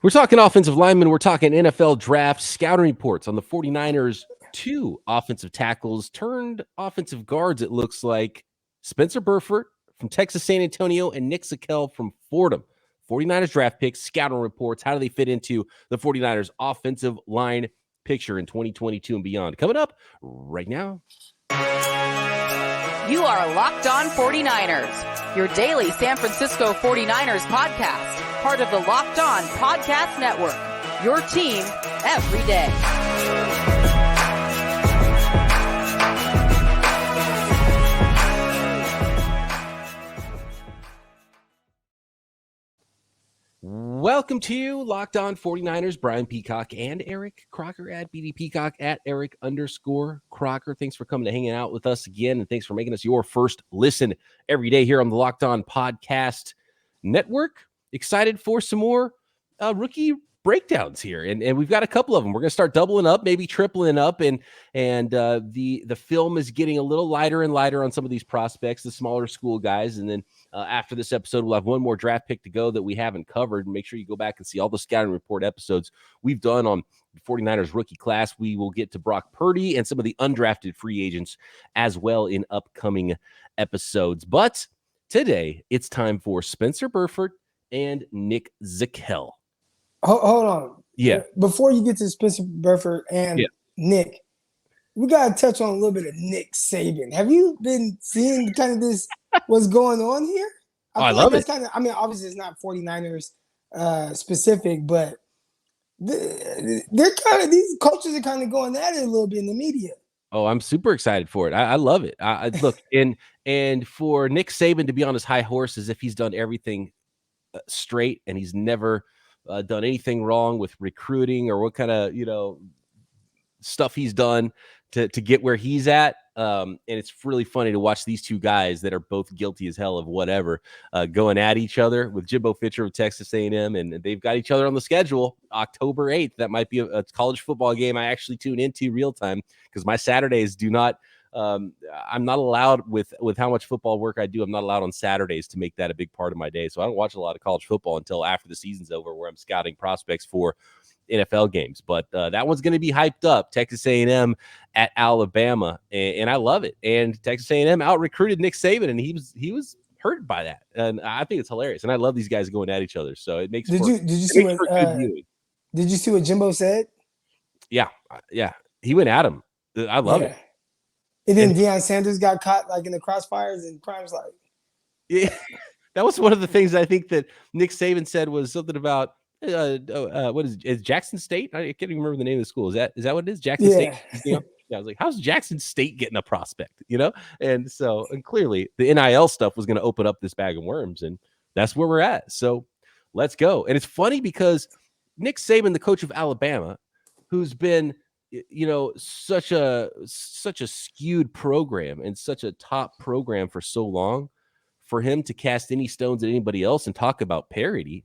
We're talking offensive linemen. We're talking NFL draft scouting reports on the 49ers. Two offensive tackles turned offensive guards, it looks like. Spencer Burford from Texas San Antonio and Nick Zakelj from Fordham. 49ers draft picks, scouting reports. How do they fit into the 49ers offensive line picture in 2022 and beyond? Coming up right now. You are Locked On 49ers, your daily San Francisco 49ers podcast. Part of the Locked On Podcast Network, your team every day. Welcome to Locked On 49ers. Brian Peacock and Eric Crocker at BD Peacock at Eric_Crocker. Thanks for coming to hanging out with us again, and thanks for making us your first listen every day here on the Locked On Podcast Network. Excited for some more rookie breakdowns here, and we've got a couple of them. We're going to start doubling up, maybe tripling up, and the film is getting a little lighter and lighter on some of these prospects, the smaller school guys, and then after this episode, we'll have one more draft pick to go that we haven't covered. And make sure you go back and see all the scouting report episodes we've done on the 49ers rookie class. We will get to Brock Purdy and some of the undrafted free agents as well in upcoming episodes. But today, it's time for Spencer Burford and Nick Zakelj. Hold on. Yeah. Before you get to Spencer Burford and Nick, we got to touch on a little bit of Nick Saban. Have you been seeing kind of this, what's going on here? I love it. Kind of, I mean, obviously it's not 49ers specific, but they're kind of, these coaches are kind of going at it a little bit in the media. Oh, I'm super excited for it. I love it. Look, and for Nick Saban to be on his high horse as if he's done everything straight and he's never done anything wrong with recruiting or what kind of, stuff he's done to get where he's at. And it's really funny to watch these two guys that are both guilty as hell of whatever going at each other with Jimbo Fisher of Texas A&M. And they've got each other on the schedule October 8th. That might be a college football game I actually tune into real time because my Saturdays do not I'm not allowed with how much football work I do. I'm not allowed on Saturdays to make that a big part of my day. So I don't watch a lot of college football until after the season's over, where I'm scouting prospects for NFL games. But that one's going to be hyped up. Texas A&M at Alabama, and I love it. And Texas A&M out recruited Nick Saban, and he was hurt by that. And I think it's hilarious. And I love these guys going at each other. So it makes Did you see what Jimbo said? Yeah. He went at him. I love it. And then Deion Sanders got caught like in the crossfires, and Prime's like, yeah, that was one of the things I think that Nick Saban said was something about what is Jackson State? I can't even remember the name of the school. Is that what it is? Jackson State. Yeah, I was like, how's Jackson State getting a prospect? And clearly the NIL stuff was going to open up this bag of worms, and that's where we're at. So let's go. And it's funny because Nick Saban, the coach of Alabama, who's been such a skewed program and such a top program for so long, for him to cast any stones at anybody else and talk about parity,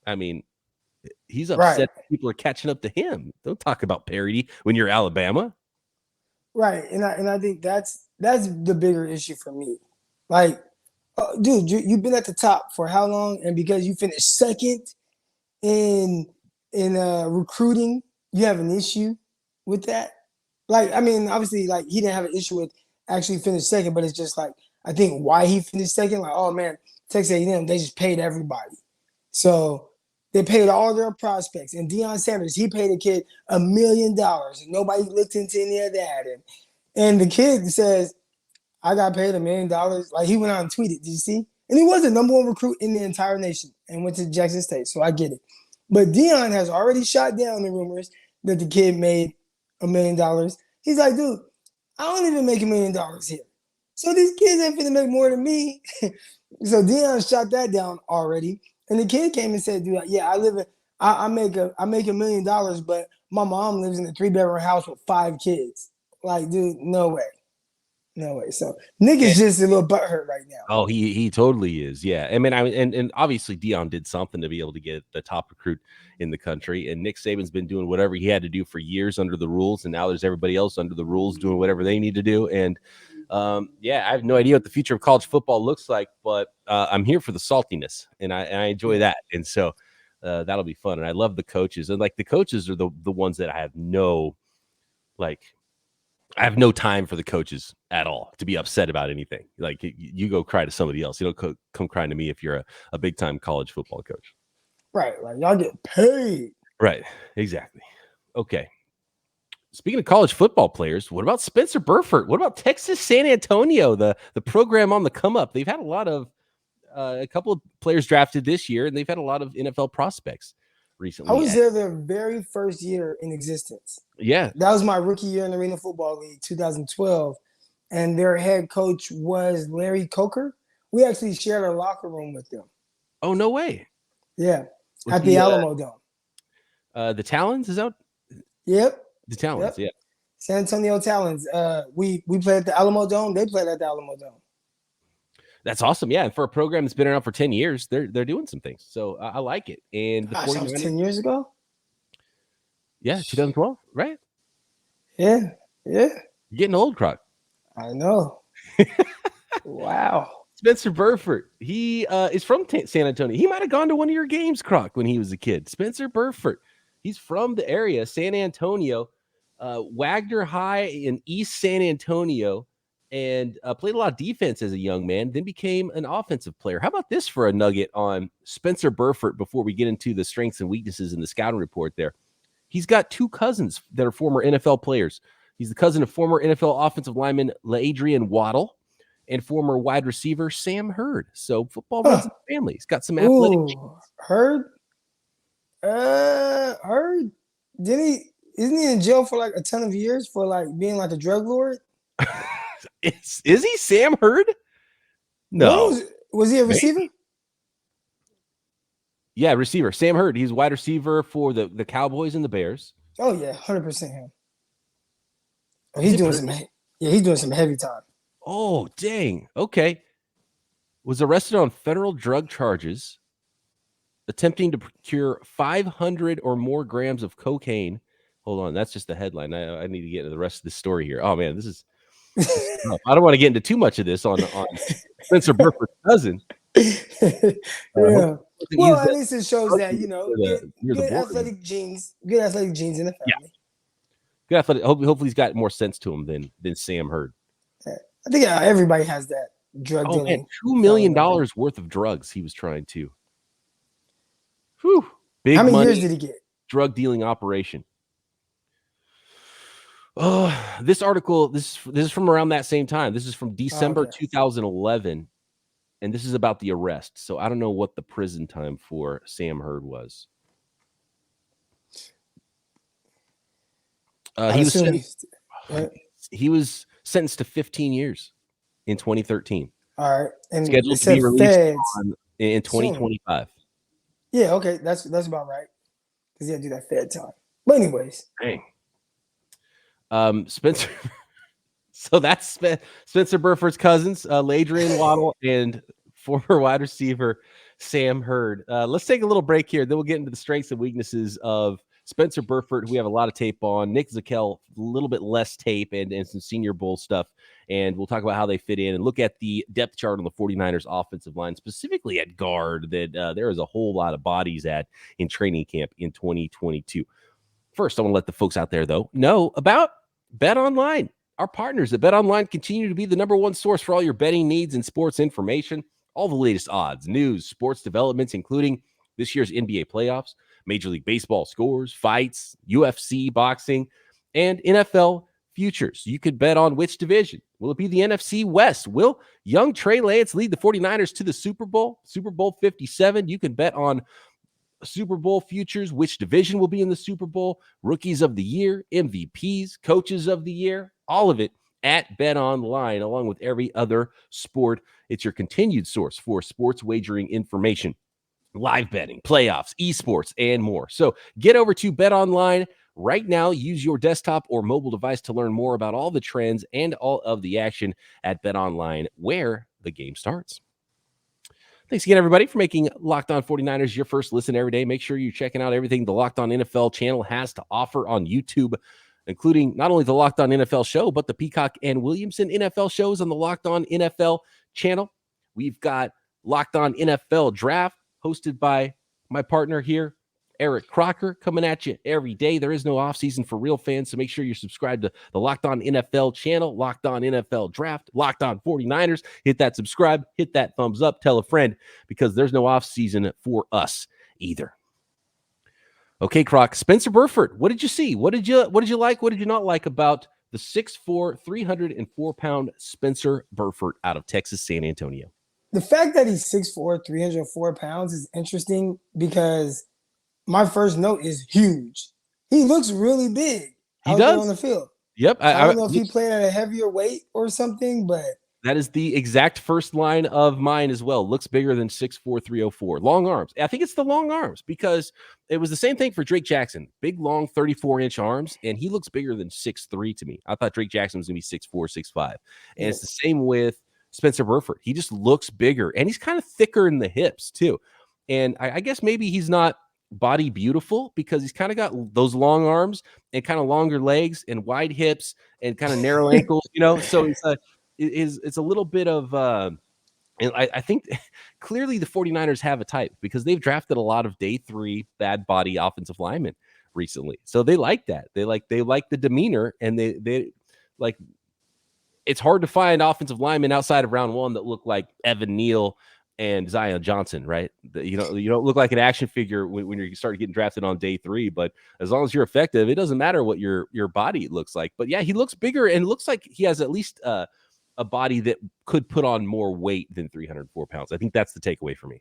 I mean, he's upset that people are catching up to him. Don't talk about parity when you're Alabama. Right. And I think that's the bigger issue for me. Like, dude, you've been at the top for how long? And because you finished second in recruiting, you have an issue with that. Like, I mean, obviously, like, he didn't have an issue with actually finished second, but it's just like, I think why he finished second, like, oh man, Texas A&M, they just paid everybody. So they paid all their prospects. And Deion Sanders, he paid a kid $1 million, and nobody looked into any of that. And the kid says, I got paid $1 million. Like, he went out and tweeted, did you see? And he was the number one recruit in the entire nation and went to Jackson State. So I get it. But Deion has already shot down the rumors that the kid made $1 million. He's like, dude, I don't even make $1 million here. So these kids ain't finna make more than me. So Deion shot that down already. And the kid came and said, dude, yeah, I make $1 million, but my mom lives in a 3-bedroom house with 5 kids. Like, dude, no way. So Nick is just a little butthurt right now. Oh, he totally is. Yeah. I mean, and obviously Deion did something to be able to get the top recruit in the country. And Nick Saban's been doing whatever he had to do for years under the rules. And now there's everybody else under the rules doing whatever they need to do. And I have no idea what the future of college football looks like, but I'm here for the saltiness, and I enjoy that. And so That'll be fun. And I love the coaches. And like the coaches are the ones that I have no time for the coaches at all to be upset about anything. Like you go cry to somebody else. You don't come crying to me if you're a big time college football coach. Right. Like y'all get paid. Right. Exactly. Okay. Speaking of college football players, what about Spencer Burford? What about Texas San Antonio, the program on the come up? They've had a couple of players drafted this year, and they've had a lot of NFL prospects recently. I was there their very first year in existence. Yeah. That was my rookie year in the Arena Football League, 2012. And their head coach was Eric Crocker. We actually shared a locker room with them. Oh, no way. Yeah. At the Alamo Dome. The Talons, is that? Yep. The Talons, yeah. San Antonio Talons. We played at the Alamo Dome. They played at the Alamo Dome. That's awesome. Yeah. And for a program that's been around for 10 years, they're doing some things. So I like it. And that was 10 years ago? Yeah, 2012, right? Yeah. You're getting old, Croc. I know. Wow. Spencer Burford. He is from San Antonio. He might have gone to one of your games, Croc, when he was a kid. Spencer Burford. He's from the area, San Antonio. Wagner High in East San Antonio, and played a lot of defense as a young man, then became an offensive player. How about this for a nugget on Spencer Burford before we get into the strengths and weaknesses in the scouting report there? He's got two cousins that are former NFL players. He's the cousin of former NFL offensive lineman LaAdrian Waddle and former wide receiver Sam Hurd. So football runs in the family. He's got some athletic. Hurd? Hurd? Isn't he in jail for like a ton of years for like being like a drug lord? Is he Sam Hurd? No. Was he a receiver? Maybe. Yeah, receiver. Sam Hurd. He's wide receiver for the Cowboys and the Bears. Oh yeah, 100% him. Oh, he's doing some heavy time. Oh, dang. Okay. Was arrested on federal drug charges, attempting to procure 500 or more grams of cocaine. Hold on, that's just the headline. I need to get into the rest of the story here. Oh man, this is I don't want to get into too much of this on Spencer Burford's cousin. Yeah. Well, at least it shows that good athletic genes in the family. Yeah. Good athletic. Hopefully, he's got more sense to him than Sam Hurd. I think everybody has that drug dealing. Man, $2 million worth of drugs he was trying to. Whew. Big How many money years did he get? Drug dealing operation. Oh, this article, this is from around that same time. This is from December 2011, and this is about the arrest. So I don't know what the prison time for Sam Hurd was. He was sentenced to 15 15 in 2013. All right, and scheduled to be released in 2025. Yeah, okay, that's about right. Because he had to do that Fed time. But anyways, dang. Spencer. So that's Spencer Burford's cousins, LaAdrian Waddle and former wide receiver Sam Hurd. Let's take a little break here. Then we'll get into the strengths and weaknesses of Spencer Burford, who we have a lot of tape on. Nick Zakelj, a little bit less tape and some Senior Bowl stuff. And we'll talk about how they fit in and look at the depth chart on the 49ers offensive line, specifically at guard, that there is a whole lot of bodies at in training camp in 2022. First, I want to let the folks out there, though, know about Bet Online. Our partners at Bet Online continue to be the number one source for all your betting needs and sports information. All the latest odds, news, sports developments, including this year's NBA playoffs, Major League Baseball scores, fights, UFC, boxing, and NFL futures. You could bet on which division. Will it be the NFC West? Will young Trey Lance lead the 49ers to the Super Bowl? Super Bowl 57. You can bet on Super Bowl futures, which division will be in the Super Bowl, rookies of the year, MVPs, coaches of the year, all of it at Bet Online, along with every other sport. It's your continued source for sports wagering information, live betting, playoffs, esports, and more. So get over to Bet Online right now. Use your desktop or mobile device to learn more about all the trends and all of the action at Bet Online, where the game starts. Thanks again, everybody, for making Locked On 49ers your first listen every day. Make sure you're checking out everything the Locked On NFL channel has to offer on YouTube, including not only the Locked On NFL show, but the Peacock and Williamson NFL shows on the Locked On NFL channel. We've got Locked On NFL Draft, hosted by my partner here, Eric Crocker, coming at you every day. There is no offseason for real fans, so make sure you're subscribed to the Locked On NFL channel, Locked On NFL Draft, Locked On 49ers. Hit that subscribe, hit that thumbs up, tell a friend, because there's no offseason for us either. Okay, Croc, Spencer Burford, what did you see? What did you like? What did you not like about the 6'4", 304-pound Spencer Burford out of Texas San Antonio? The fact that he's 6'4", 304 pounds is interesting because my first note is huge. He looks really big out there on the field. Yep. So I don't know if he played at a heavier weight or something, but that is the exact first line of mine as well. Looks bigger than 6'4", 304. Long arms. I think it's the long arms because it was the same thing for Drake Jackson. Big, long, 34-inch arms, and he looks bigger than 6'3" to me. I thought Drake Jackson was going to be 6'4", 6'5". And It's the same with Spencer Burford. He just looks bigger, and he's kind of thicker in the hips too. And I guess maybe he's not body beautiful because he's kind of got those long arms and kind of longer legs and wide hips and kind of narrow ankles, so it's a little bit of and I think clearly the 49ers have a type because they've drafted a lot of day 3 bad body offensive linemen recently. So they like that. They like the demeanor, and they like, it's hard to find offensive linemen outside of round 1 that look like Evan Neal and Zion Johnson, right? You don't look like an action figure when you start getting drafted on day 3, but as long as you're effective, it doesn't matter what your body looks like. But yeah, he looks bigger and looks like he has at least a body that could put on more weight than 304 pounds. I think that's the takeaway for me.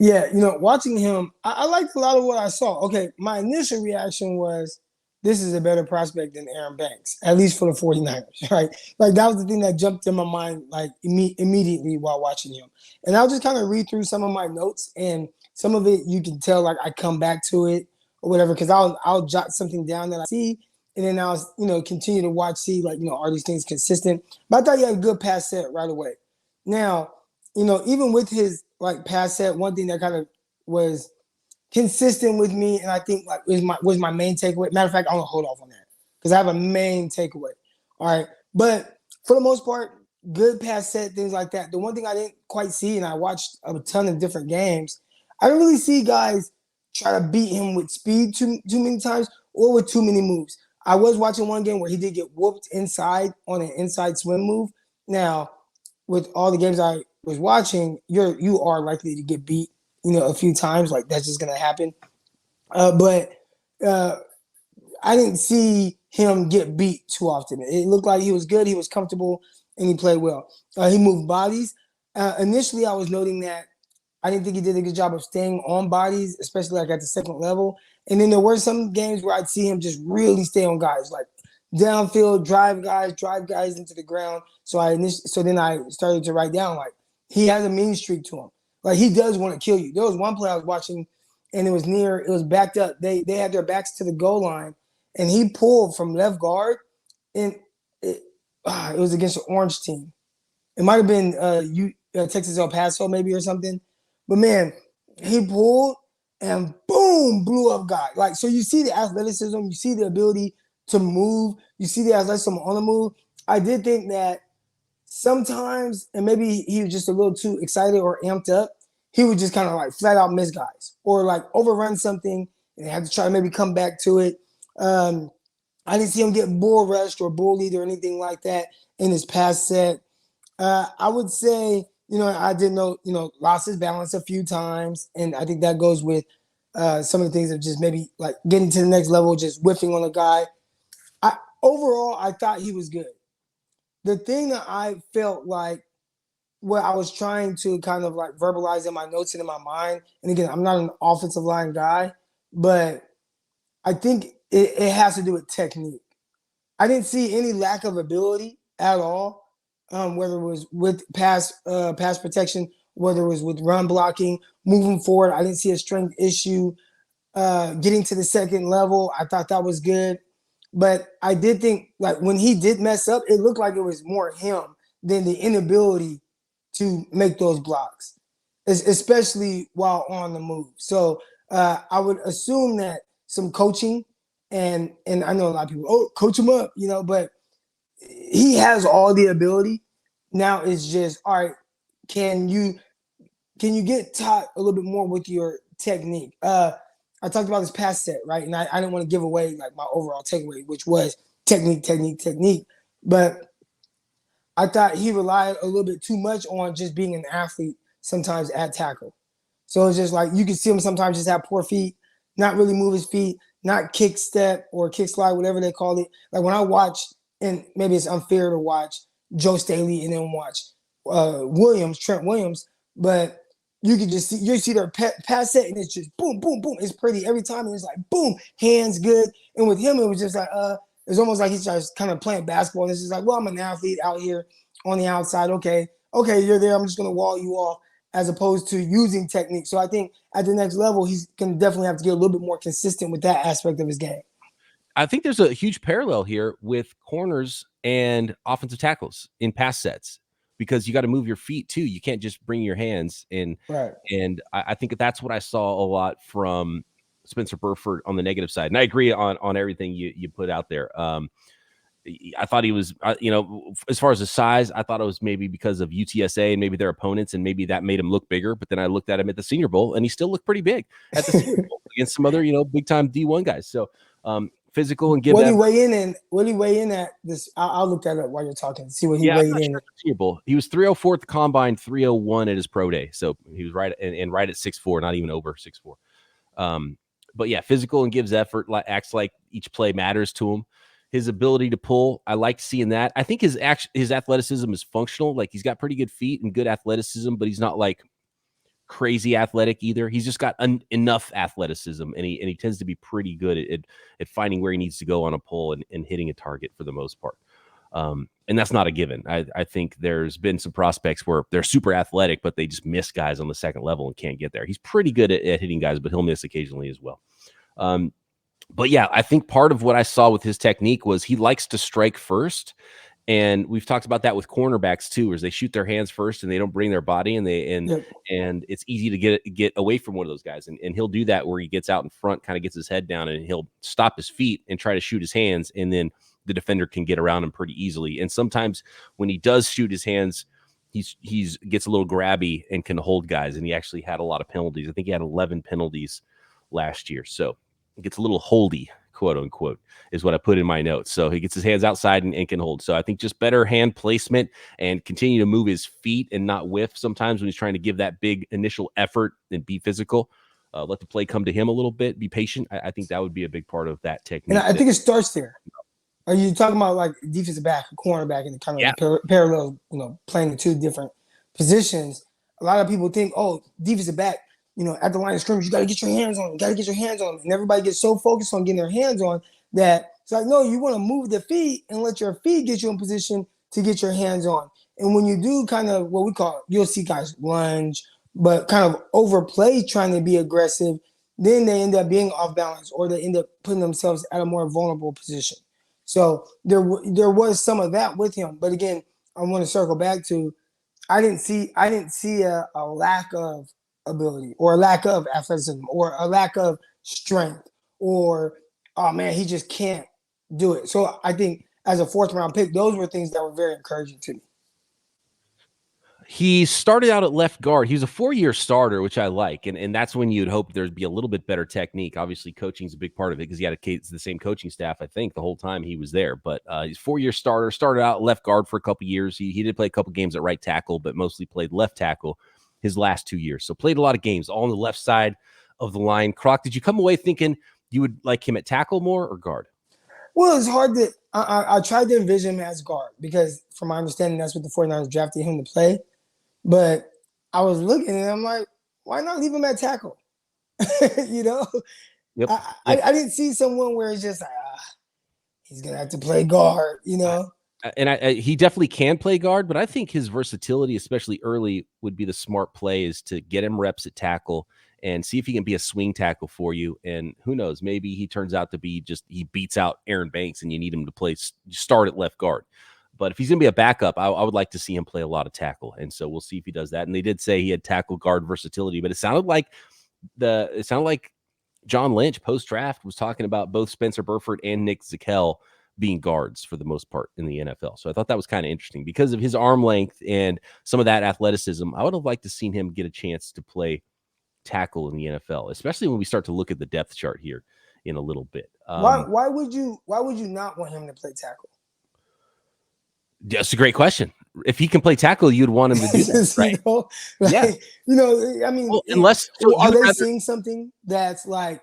Yeah, watching him, I liked a lot of what I saw. Okay, my initial reaction was, this is a better prospect than Aaron Banks, at least for the 49ers, right? Like, that was the thing that jumped in my mind, like, immediately while watching him. And I'll just kind of read through some of my notes, and some of it you can tell, like, I come back to it or whatever, because I'll jot something down that I see, and then I'll, continue to watch, see, like, are these things consistent? But I thought he had a good pass set right away. Now, even with his, like, pass set, one thing that kind of was consistent with me, and I think like was my main takeaway. Matter of fact, I'm gonna hold off on that because I have a main takeaway. All right, but for the most part, good pass set, things like that. The one thing I didn't quite see, and I watched a ton of different games, I didn't really see guys try to beat him with speed too many times or with too many moves. I was watching one game where he did get whooped inside on an inside swim move. Now, with all the games I was watching, you are likely to get beat, a few times. Like, that's just gonna happen. But I didn't see him get beat too often. It looked like he was good, he was comfortable, and he played well. He moved bodies. Initially, I was noting that I didn't think he did a good job of staying on bodies, especially like at the second level. And then there were some games where I'd see him just really stay on guys, like downfield, drive guys into the ground. So then I started to write down, like, he has a mean streak to him. Like, he does want to kill you. There was one play I was watching, and it was backed up. They had their backs to the goal line, and he pulled from left guard, and it was against the Orange team. It might have been Texas El Paso maybe or something. But, man, he pulled and, boom, blew up guy. Like, so you see the athleticism, you see the ability to move, you see the athleticism on the move. I did think that sometimes, and maybe he was just a little too excited or amped up, he would just kind of like flat out miss guys or like overrun something and have to try to maybe come back to it. I didn't see him get bull rushed or bullied or anything like that in his pass set. I would say, I did know, lost his balance a few times. And I think that goes with some of the things of just maybe like getting to the next level, just whiffing on a guy. Overall, I thought he was good. The thing that I felt like what I was trying to kind of like verbalize in my notes and in my mind, and again, I'm not an offensive line guy, but I think it has to do with technique. I didn't see any lack of ability at all, whether it was with pass protection, whether it was with run blocking, moving forward. I didn't see a strength issue. Getting to the second level, I thought that was good. But I did think, like, when he did mess up, it looked like it was more him than the inability to make those blocks, especially while on the move. So I would assume that some coaching, and I know a lot of people, coach him up, but he has all the ability. Now it's just, all right, can you get taught a little bit more with your technique. I talked about this pass set, right? And I didn't want to give away like my overall takeaway, which was technique. But I thought he relied a little bit too much on just being an athlete sometimes at tackle. So it's just like you can see him sometimes just have poor feet, not really move his feet, not kick step or kick slide, whatever they call it. Like when I watch, and maybe it's unfair to watch Joe Staley and then watch Trent Williams, but you can just see their pass set and it's just boom, boom, boom. It's pretty every time. And it's like boom, hands good. And with him, it was just like it's almost like he's just kind of playing basketball. And it's just like, well, I'm an athlete out here on the outside. Okay, you're there. I'm just gonna wall you off, as opposed to using technique. So I think at the next level, he's gonna definitely have to get a little bit more consistent with that aspect of his game. I think there's a huge parallel here with corners and offensive tackles in pass sets, because you got to move your feet too. You can't just bring your hands in. Right. And I think that's what I saw a lot from Spencer Burford on the negative side. And I agree on everything you put out there. I thought he was, as far as the size, I thought it was maybe because of UTSA and maybe their opponents, and maybe that made him look bigger. But then I looked at him at the Senior Bowl, and he still looked pretty big at the Senior Bowl against some other, big time D1 guys. So physical and give. What did he weigh in at this? I'll look that up while you're talking. See what he weighed in. Senior Bowl. He was 304 at the combine, 301 at his pro day. So he was right and right at 6'4", not even over 6'4". But yeah, physical and gives effort. Acts like each play matters to him. His ability to pull, I liked seeing that. I think his athleticism is functional. Like he's got pretty good feet and good athleticism, but he's not like crazy athletic either. He's just got enough athleticism, and he tends to be pretty good at finding where he needs to go on a pull and hitting a target for the most part. And that's not a given. I think there's been some prospects where they're super athletic, but they just miss guys on the second level and can't get there. He's pretty good at hitting guys, but he'll miss occasionally as well. But yeah, I think part of what I saw with his technique was he likes to strike first. And we've talked about that with cornerbacks too, is they shoot their hands first and they don't bring their body, and and it's easy to get away from one of those guys. And he'll do that where he gets out in front, kind of gets his head down, and he'll stop his feet and try to shoot his hands. And then the defender can get around him pretty easily. And sometimes when he does shoot his hands, he's gets a little grabby and can hold guys. And he actually had a lot of penalties. I think he had 11 penalties last year. So it gets a little holdy, quote unquote, is what I put in my notes. So he gets his hands outside and can hold. So I think just better hand placement and continue to move his feet and not whiff sometimes when he's trying to give that big initial effort and be physical. Let the play come to him a little bit, be patient. I think that would be a big part of that technique. And I think it starts there. Are you talking about like defensive back, cornerback, and kind of parallel, playing the two different positions? A lot of people think, defensive back, at the line of scrimmage, you got to get your hands on him. And everybody gets so focused on getting their hands on that it's like, no, you want to move the feet and let your feet get you in position to get your hands on. And when you do kind of what we call, you'll see guys lunge, but kind of overplay trying to be aggressive, then they end up being off balance, or they end up putting themselves at a more vulnerable position. So there was some of that with him. But again, I want to circle back to, I didn't see a lack of ability or a lack of athleticism or a lack of strength or, oh man, he just can't do it. So I think as a fourth round pick, those were things that were very encouraging to me. He started out at left guard. He was a 4-year starter, which I like. And that's when you'd hope there'd be a little bit better technique. Obviously, coaching is a big part of it because he had the same coaching staff, I think, the whole time he was there. But he's a 4-year starter, started out left guard for a couple years. He did play a couple games at right tackle, but mostly played left tackle his last 2 years. So played a lot of games all on the left side of the line. Croc, did you come away thinking you would like him at tackle more or guard? Well, it's hard to – I tried to envision him as guard because from my understanding, that's what the 49ers drafted him to play. But I was looking and I'm like, why not leave him at tackle? Yep. I didn't see someone where it's just like, he's going to have to play guard, And he definitely can play guard, but I think his versatility, especially early, would be the smart play is to get him reps at tackle and see if he can be a swing tackle for you. And who knows, maybe he turns out to be he beats out Aaron Banks and you need him to start at left guard. But if he's going to be a backup, I would like to see him play a lot of tackle. And so we'll see if he does that. And they did say he had tackle guard versatility, but it sounded like John Lynch post-draft was talking about both Spencer Burford and Nick Zakelj being guards for the most part in the NFL. So I thought that was kind of interesting because of his arm length and some of that athleticism. I would have liked to seen him get a chance to play tackle in the NFL, especially when we start to look at the depth chart here in a little bit. Why would you not want him to play tackle? That's a great question. If he can play tackle, you'd want him to do that, right? Yeah. I mean, well, unless are they seeing something that's like,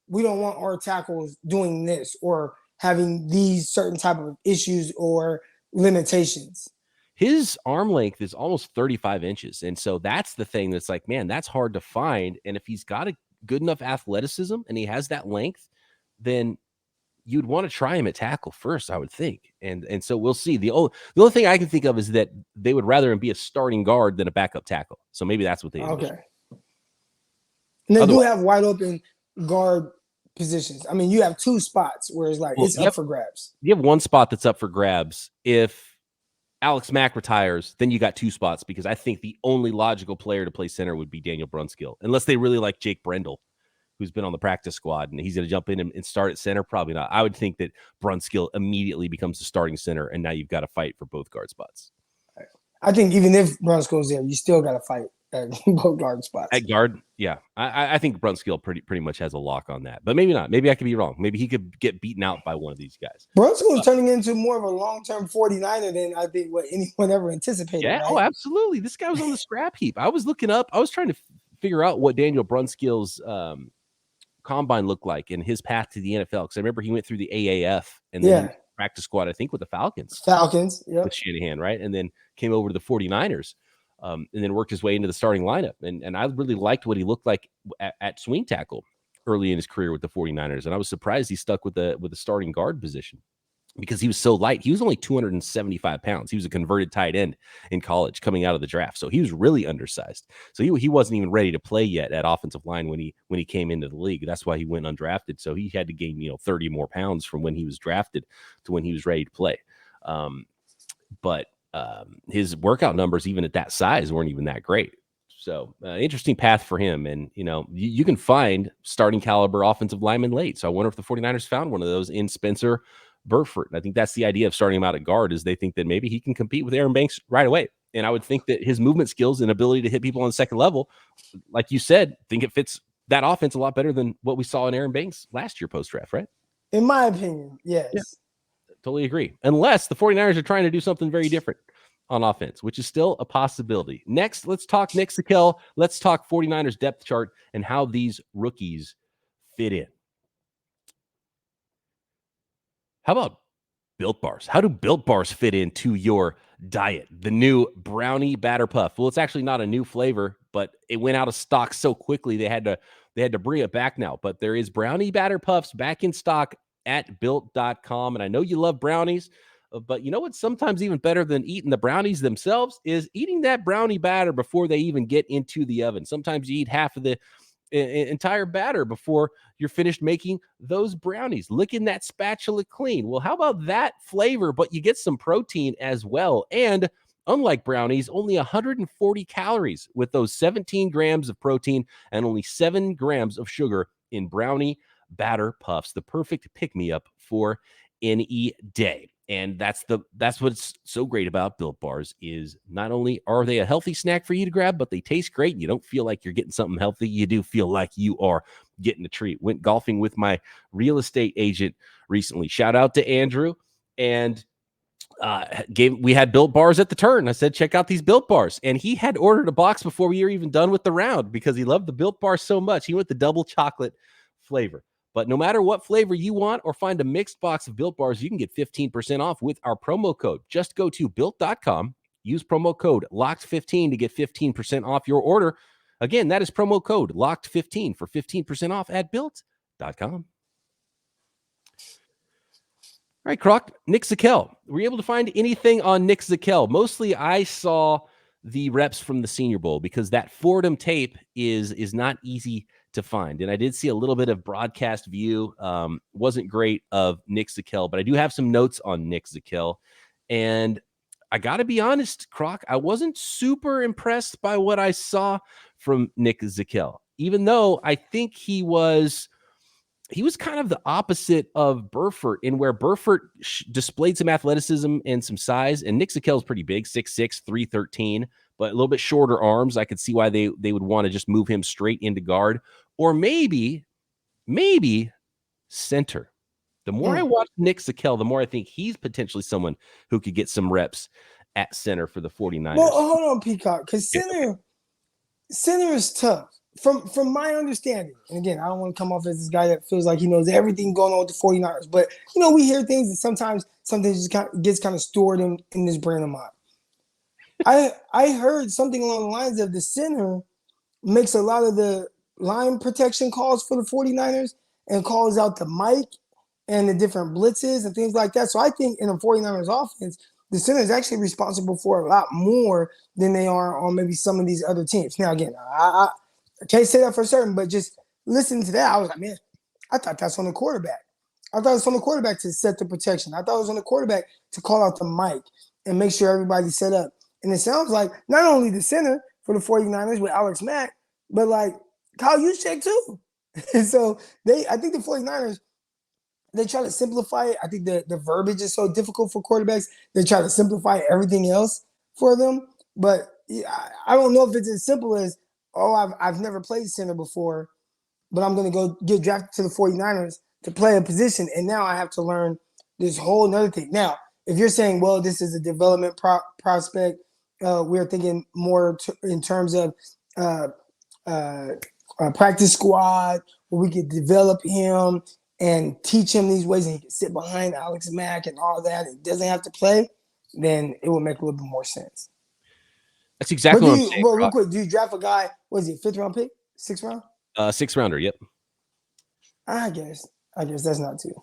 we don't want our tackles doing this or having these certain type of issues or limitations? His arm length is almost 35 inches. And so that's the thing that's like, man, that's hard to find. And if he's got a good enough athleticism and he has that length, then you'd want to try him at tackle first, I would think. And so we'll see. The only thing I can think of is that they would rather him be a starting guard than a backup tackle. So maybe that's what they envision. Okay. And they do have wide open guard positions. I mean, you have two spots where it's like it's up for grabs. You have one spot that's up for grabs. If Alex Mack retires, then you got two spots, because I think the only logical player to play center would be Daniel Brunskill, unless they really like Jake Brendel, who's been on the practice squad, and he's going to jump in and start at center. Probably not. I would think that Brunskill immediately becomes the starting center, and now you've got to fight for both guard spots. I think even if Brunskill's there, you still got to fight at both guard spots. At guard, yeah. I think Brunskill pretty much has a lock on that, but maybe not. Maybe I could be wrong. Maybe he could get beaten out by one of these guys. Brunskill is turning into more of a long-term 49er than I think what anyone ever anticipated. Yeah, right? Oh, absolutely. This guy was on the scrap heap. I was looking up. I was trying to figure out what Daniel Brunskill's combine looked like and his path to the NFL, because I remember he went through the AAF and then practice squad, I think, with the Falcons. With Shanahan, right? And then came over to the 49ers. And then worked his way into the starting lineup. And I really liked what he looked like at swing tackle early in his career with the 49ers. And I was surprised he stuck with the starting guard position, because he was so light. He was only 275 pounds. He was a converted tight end in college coming out of the draft. So he was really undersized. So he wasn't even ready to play yet at offensive line when he came into the league. That's why he went undrafted. So he had to gain, 30 more pounds from when he was drafted to when he was ready to play. But his workout numbers, even at that size, weren't even that great. So interesting path for him. And, you can find starting caliber offensive linemen late. So I wonder if the 49ers found one of those in Spencer Burford. And I think that's the idea of starting him out at guard, is they think that maybe he can compete with Aaron Banks right away. And I would think that his movement skills and ability to hit people on the second level, like you said, think it fits that offense a lot better than what we saw in Aaron Banks last year post-draft, right? In my opinion, yes. Yeah. Totally agree. Unless the 49ers are trying to do something very different on offense, which is still a possibility. Next, let's talk Nick Zakelj. Let's talk 49ers depth chart and how these rookies fit in. How about Built Bars? How do Built Bars fit into your diet? The new brownie batter puff. Well, it's actually not a new flavor, but it went out of stock so quickly they had to bring it back now. But there is brownie batter puffs back in stock at built.com. And I know you love brownies, but you know what's sometimes even better than eating the brownies themselves is eating that brownie batter before they even get into the oven. Sometimes you eat half of the entire batter before you're finished making those brownies, licking that spatula clean. Well, how about that flavor, but you get some protein as well. And unlike brownies, only 140 calories with those 17 grams of protein and only 7 grams of sugar in brownie batter puffs, the perfect pick-me-up for any day. And that's what's so great about Built Bars, is not only are they a healthy snack for you to grab, but they taste great. You don't feel like you're getting something healthy. You do feel like you are getting a treat. Went golfing with my real estate agent recently. Shout out to Andrew. And we had Built Bars at the turn. I said, check out these Built Bars. And he had ordered a box before we were even done with the round, because he loved the Built Bar so much. He went the double chocolate flavor. But no matter what flavor you want, or find a mixed box of Built Bars, you can get 15% off with our promo code. Just go to built.com, use promo code LOCKED15 to get 15% off your order. Again, that is promo code LOCKED15 for 15% off at built.com. All right, Croc, Nick Zakelj. Were you able to find anything on Nick Zakelj? Mostly I saw the reps from the Senior Bowl, because that Fordham tape is not easy to find. And I did see a little bit of broadcast view. Wasn't great of Nick Zakelj, but I do have some notes on Nick Zakelj. And I got to be honest, Croc, I wasn't super impressed by what I saw from Nick Zakelj, even though I think he was kind of the opposite of Burford, in where Burford displayed some athleticism and some size, and Nick Zakelj is pretty big, 6'6", 313, but a little bit shorter arms. I could see why they would want to just move him straight into guard, or maybe center. The more I watch Nick Zakelj, the more I think he's potentially someone who could get some reps at center for the 49ers. Well, hold on, Peacock, because center is tough. From my understanding, and again, I don't want to come off as this guy that feels like he knows everything going on with the 49ers, but we hear things and sometimes something just gets kind of stored in this brain of mine. I heard something along the lines of the center makes a lot of the line protection calls for the 49ers and calls out the mic and the different blitzes and things like that. So I think in the 49ers offense, the center is actually responsible for a lot more than they are on maybe some of these other teams. Now, again, I can't say that for certain, but just listening to that, I was like, man, I thought that's on the quarterback. I thought it was on the quarterback to set the protection. I thought it was on the quarterback to call out the mic and make sure everybody's set up. And it sounds like not only the center for the 49ers with Alex Mack, but like Kyle Juszczyk too. And so I think the 49ers, they try to simplify it. I think the verbiage is so difficult for quarterbacks. They try to simplify everything else for them. But I don't know if it's as simple as, I've never played center before, but I'm going to go get drafted to the 49ers to play a position, and now I have to learn this whole nother thing. Now, if you're saying, well, this is a development prospect, we're thinking more in terms of practice squad where we could develop him and teach him these ways and he can sit behind Alex Mack and all that and doesn't have to play, then it would make a little bit more sense. That's exactly what I'm saying. Well, real quick, do you draft a guy, what is he, 5th round pick? 6th round? 6th rounder, yep. I guess that's not too.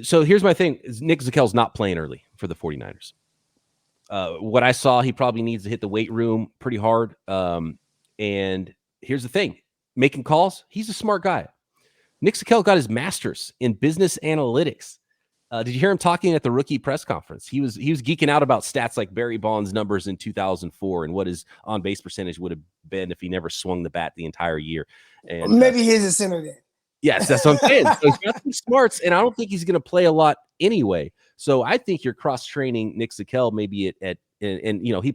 So here's my thing. Nick Zakelj's not playing early for the 49ers. What I saw, he probably needs to hit the weight room pretty hard. And here's the thing. Making calls, he's a smart guy. Nick Zakelj got his master's in business analytics. Did you hear him talking at the rookie press conference? He was geeking out about stats like Barry Bonds' numbers in 2004 and what his on-base percentage would have been if he never swung the bat the entire year. And maybe he's a center then. Yes, that's what I'm saying. So he's got some smarts, and I don't think he's going to play a lot anyway. So I think you're cross-training Nick Zakelj maybe and he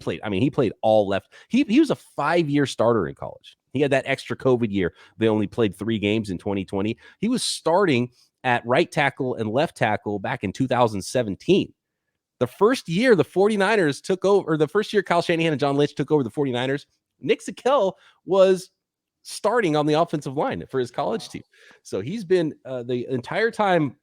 played all left. He was a 5-year starter in college. He had that extra COVID year. They only played 3 games in 2020. He was starting at right tackle and left tackle back in 2017. The first year the 49ers took over, or the first year Kyle Shanahan and John Lynch took over the 49ers, Nick Zakelj was starting on the offensive line for his college team. So he's been the entire time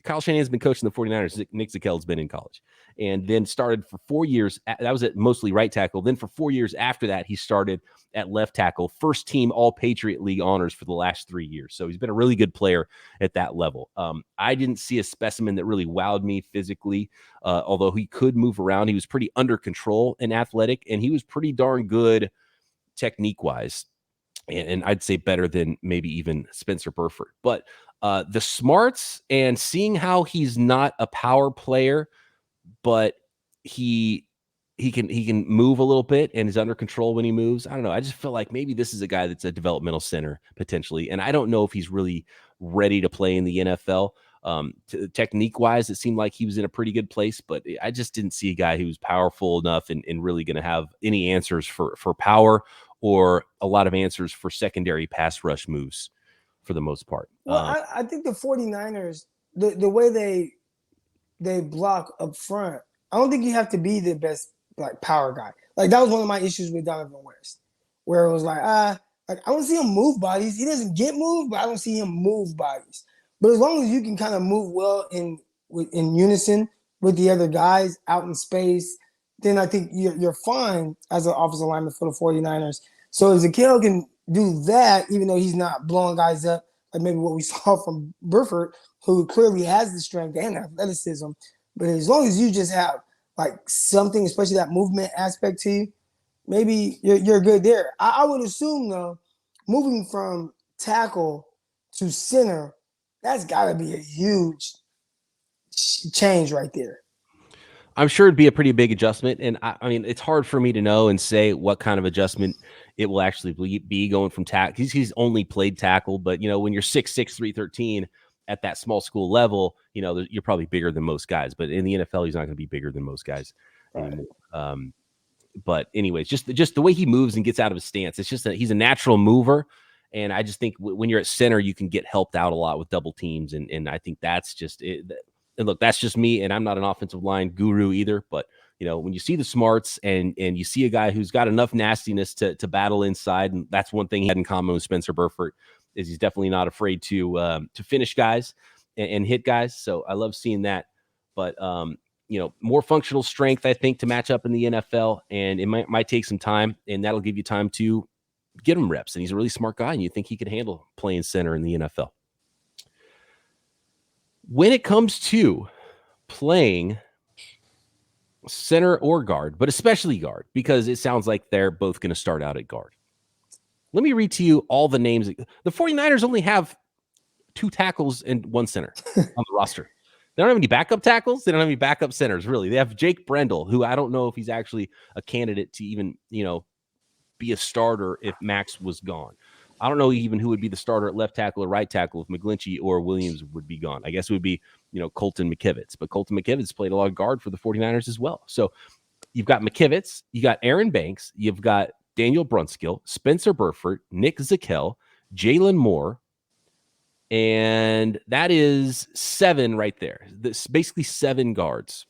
Kyle Shanahan's been coaching the 49ers, Nick Zakelj's been in college, and then started for 4 years. That was at mostly right tackle. Then for 4 years after that, he started at left tackle, first team All Patriot League honors for the last 3 years. So he's been a really good player at that level. I didn't see a specimen that really wowed me physically, although he could move around. He was pretty under control and athletic, and he was pretty darn good technique-wise. And I'd say better than maybe even Spencer Burford. But the smarts and seeing how he's not a power player, but he can move a little bit and is under control when he moves. I don't know. I just feel like maybe this is a guy that's a developmental center potentially. And I don't know if he's really ready to play in the NFL. Technique-wise, it seemed like he was in a pretty good place, but I just didn't see a guy who was powerful enough and really going to have any answers for power or a lot of answers for secondary pass rush moves for the most part. Well, I think the 49ers, the way they block up front, I don't think you have to be the best like power guy. Like that was one of my issues with Donovan West, where it was like I don't see him move bodies. He doesn't get moved, but I don't see him move bodies. But as long as you can kind of move well in unison with the other guys out in space, then I think you're fine as an offensive lineman for the 49ers. So if Zakelj can do that, even though he's not blowing guys up, like maybe what we saw from Burford, who clearly has the strength and athleticism, but as long as you just have like something, especially that movement aspect to you, maybe you're good there. I would assume, though, moving from tackle to center, that's got to be a huge change right there. I'm sure it'd be a pretty big adjustment. And I mean, it's hard for me to know and say what kind of adjustment it will actually be going from tackle. He's only played tackle, but when you're 6'6", 313 at that small school level, you're probably bigger than most guys, but in the NFL, he's not going to be bigger than most guys anymore. But anyways, just the way he moves and gets out of his stance, it's just that he's a natural mover. And I just think when you're at center, you can get helped out a lot with double teams. And I think that's just it. And look, that's just me. And I'm not an offensive line guru either. But, when you see the smarts and you see a guy who's got enough nastiness to battle inside, and that's one thing he had in common with Spencer Burford, is he's definitely not afraid to finish guys and hit guys. So I love seeing that. But, more functional strength, I think, to match up in the NFL. And it might take some time, and that'll give you time to get him reps. And he's a really smart guy, and you think he could handle playing center in the NFL. When it comes to playing center or guard, but especially guard, because it sounds like they're both going to start out at guard. Let me read to you all the names. The 49ers only have 2 tackles and 1 center on the roster. They don't have any backup tackles. They don't have any backup centers, really. They have Jake Brendel, who I don't know if he's actually a candidate to even, be a starter if Max was gone. I don't know even who would be the starter at left tackle or right tackle if McGlinchey or Williams would be gone. I guess it would be, Colton McKivitz. But Colton McKivitz played a lot of guard for the 49ers as well. So you've got McKivitz, you got Aaron Banks, you've got Daniel Brunskill, Spencer Burford, Nick Zakelj, Jalen Moore, and that is 7 right there. That's basically 7 guards.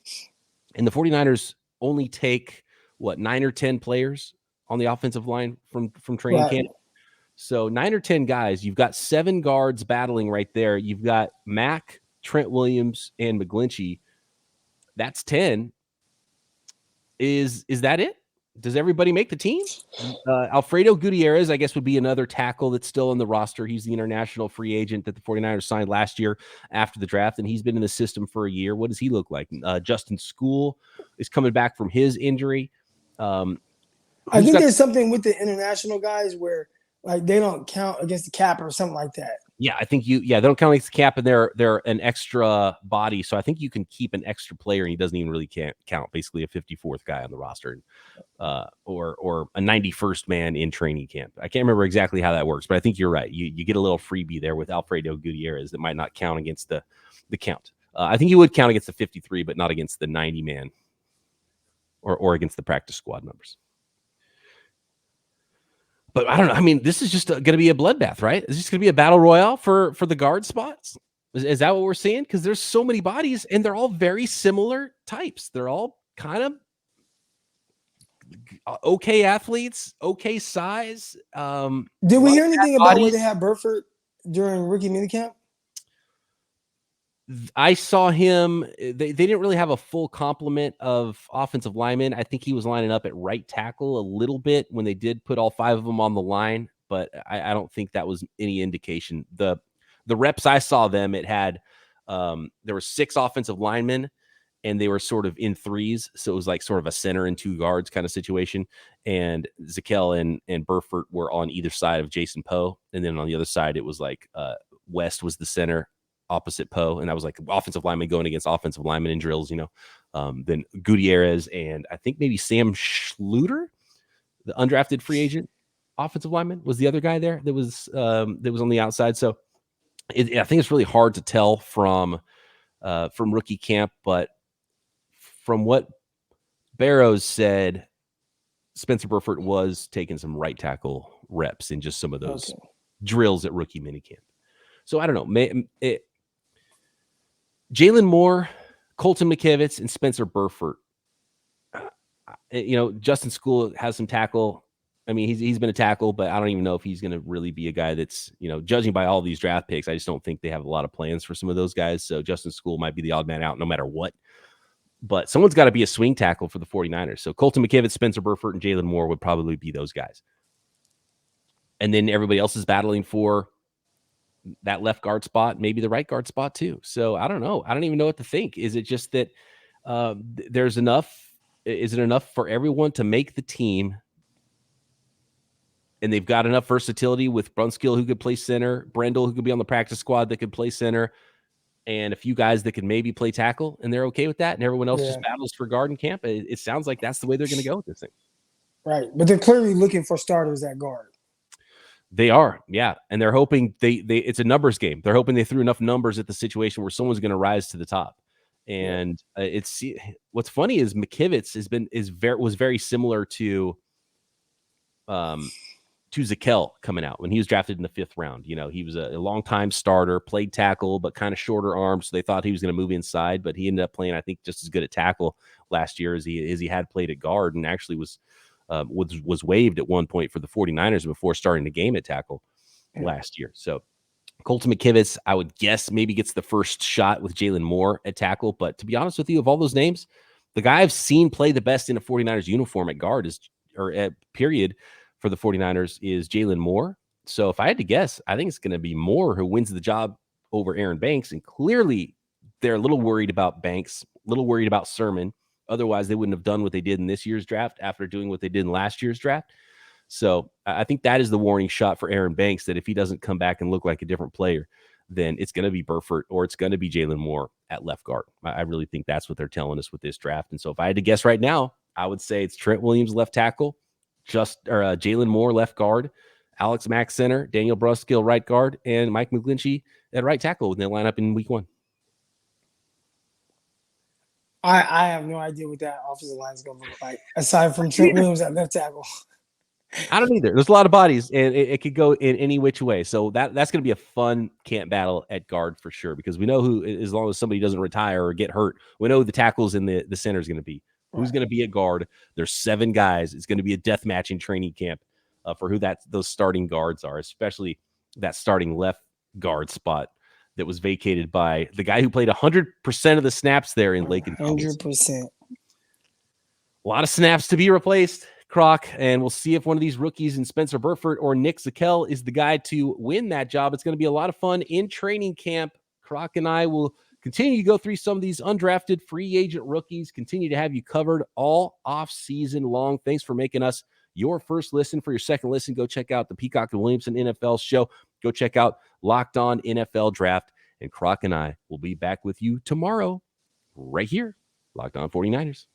And the 49ers only take, 9 or 10 players on the offensive line from training camp. So 9 or 10 guys. You've got 7 guards battling right there. You've got Mack, Trent Williams, and McGlinchey. That's 10. Is that it? Does everybody make the team? Alfredo Gutierrez, I guess, would be another tackle that's still on the roster. He's the international free agent that the 49ers signed last year after the draft, and he's been in the system for a year. What does he look like? Justin School is coming back from his injury. I think there's something with the international guys where they don't count against the cap or something like that. Yeah, I think they don't count against the cap, and they're an extra body. So I think you can keep an extra player, and he doesn't even really count. Basically, a 54th guy on the roster, or a 91st man in training camp. I can't remember exactly how that works, but I think you're right. You get a little freebie there with Alfredo Gutierrez that might not count against the count. I think he would count against the 53, but not against the 90 man, or against the practice squad numbers. But I don't know. I mean, this is just going to be a bloodbath, right? Is this going to be a battle royale for the guard spots? Is that what we're seeing? Because there's so many bodies, and they're all very similar types. They're all kind of okay athletes, okay size. Did we hear anything about where they had Burford during rookie minicamp? I saw him. They didn't really have a full complement of offensive linemen. I think he was lining up at right tackle a little bit when they did put all 5 of them on the line, but I don't think that was any indication. The reps I saw them, it had there were 6 offensive linemen, and they were sort of in threes, so it was like sort of a center and 2 guards kind of situation. And Zakelj and Burford were on either side of Jason Poe, and then on the other side it was like West was the center opposite Poe, and that was like offensive lineman going against offensive lineman in drills, then Gutierrez and I think maybe Sam Schluter, the undrafted free agent offensive lineman, was the other guy there that was on the outside. So I think it's really hard to tell from rookie camp, but from what Barrows said, Spencer Burford was taking some right tackle reps in just some of those drills at rookie minicamp. So I don't know. Jalen Moore, Colton McKivitz, and Spencer Burford. Justin School has some tackle. I mean, he's been a tackle, but I don't even know if he's going to really be a guy that's, judging by all these draft picks, I just don't think they have a lot of plans for some of those guys. So Justin School might be the odd man out no matter what. But someone's got to be a swing tackle for the 49ers. So Colton McKivitz, Spencer Burford, and Jalen Moore would probably be those guys. And then everybody else is battling for that left guard spot, maybe the right guard spot too. So I don't know. I don't even know what to think. Is it just that there's enough? Is it enough for everyone to make the team? And they've got enough versatility with Brunskill, who could play center, Brendel, who could be on the practice squad that could play center, and a few guys that could maybe play tackle, and they're okay with that. And everyone else just battles for guard in camp. It sounds like that's the way they're going to go with this thing. Right. But they're clearly looking for starters at guard. They are, yeah, and they're hoping it's a numbers game. They're hoping they threw enough numbers at the situation where someone's going to rise to the top. And it's what's funny is McKivitz was very similar to Zakelj coming out when he was drafted in the 5th round. You know, he was a long-time starter, played tackle, but kind of shorter arms. So they thought he was going to move inside, but he ended up playing, I think, just as good at tackle last year as he had played at guard, and actually was waived at one point for the 49ers before starting the game at tackle last year. So Colton McKivitz, I would guess, maybe gets the first shot with Jalen Moore at tackle. But to be honest with you, of all those names, the guy I've seen play the best in a 49ers uniform at guard period for the 49ers is Jalen Moore. So if I had to guess, I think it's going to be Moore who wins the job over Aaron Banks. And clearly they're a little worried about Banks, a little worried about Sermon. Otherwise, they wouldn't have done what they did in this year's draft after doing what they did in last year's draft. So I think that is the warning shot for Aaron Banks, that if he doesn't come back and look like a different player, then it's going to be Burford or it's going to be Jalen Moore at left guard. I really think that's what they're telling us with this draft. And so if I had to guess right now, I would say it's Trent Williams left tackle, Jalen Moore left guard, Alex Mack center, Daniel Brunskill right guard, and Mike McGlinchey at right tackle when they line up in week 1. I have no idea what that offensive line is going to look like aside from Trent Williams at left tackle. I don't either. There's a lot of bodies, and it could go in any which way. So that's going to be a fun camp battle at guard for sure, because we know who, as long as somebody doesn't retire or get hurt, we know who the tackles in the center is going to be. Right. Who's going to be at guard? There's 7 guys. It's going to be a death match in training camp for who those starting guards are, especially that starting left guard spot that was vacated by the guy who played 100% of the snaps there in Lakin. 100%. A lot of snaps to be replaced, Croc, and we'll see if one of these rookies in Spencer Burford or Nick Zakelj is the guy to win that job. It's going to be a lot of fun in training camp. Croc and I will continue to go through some of these undrafted free agent rookies, continue to have you covered all off season long. Thanks for making us your first listen. For your second listen, go check out the Peacock and Williamson NFL show. Go check out Locked On NFL Draft, and Croc and I will be back with you tomorrow right here, Locked On 49ers.